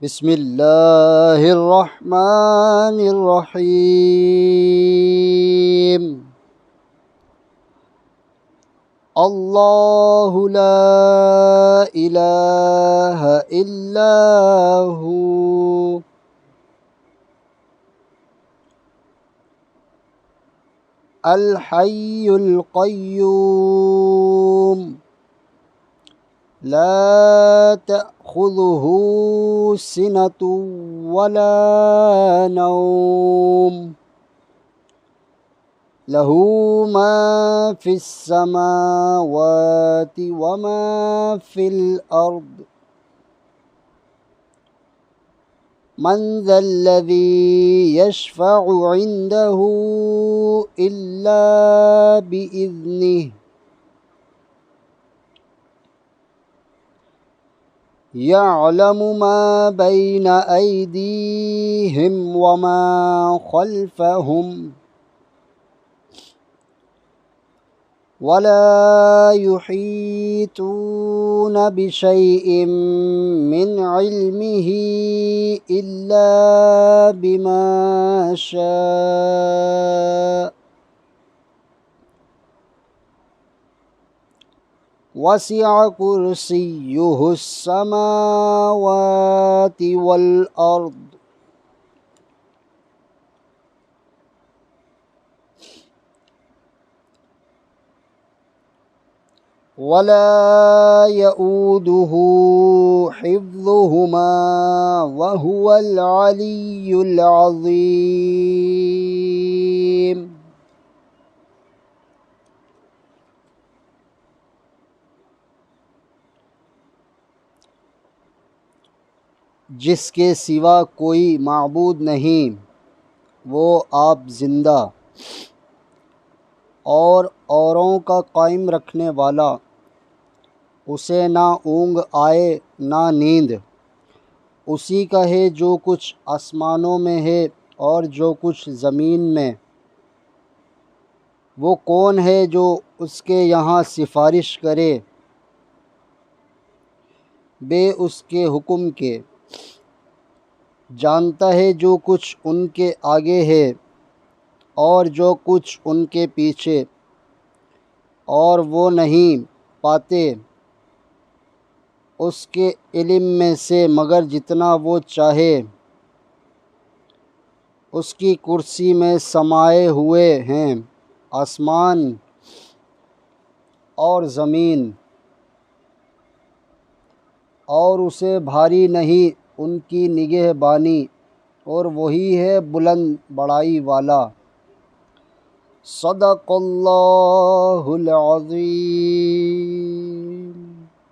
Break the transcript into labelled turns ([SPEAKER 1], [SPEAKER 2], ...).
[SPEAKER 1] बिस्मिल्लाहिर्रहमानिर्रहीम। अल्लाहु ला इलाहा इल्लाहु अल हय्युल क़य्यूम ला तअख़ुज़ुहु सिनतुन वला नौम लहू मा फ़िस समावाति व मा फ़िल अर्द मन ज़ल्लज़ी यशफ़अु इंदहु इल्ला बिइज़्निहि यअलमु मा बैन अयदीहिम व मा ख़ल्फ़हुम वला युहीतून बिशैइन मिन इल्मिही इल्ला बिमा शाअ वसिअ कुर्सियुहुस समावाति वल अर्द वला यऊदुहु हिफ्ज़ुहुमा व हुवल अलिय्युल अज़ीम। जिसके सिवा कोई माबूद नहीं वो आप ज़िंदा और औरों का कायम रखने वाला, उसे ना ऊँग आए ना नींद। उसी का है जो कुछ आसमानों में है और जो कुछ ज़मीन में। वो कौन है जो उसके यहाँ सिफारिश करे बे उसके हुक्म के। जानता है जो कुछ उनके आगे है और जो कुछ उनके पीछे, और वो नहीं पाते उसके इल्म में से मगर जितना वो चाहे। उसकी कुर्सी में समाये हुए हैं आसमान और ज़मीन, और उसे भारी नहीं उनकी निगहबानी, और वही है बुलंद बड़ाई वाला। सदक़ल्लाहुल अज़ीम।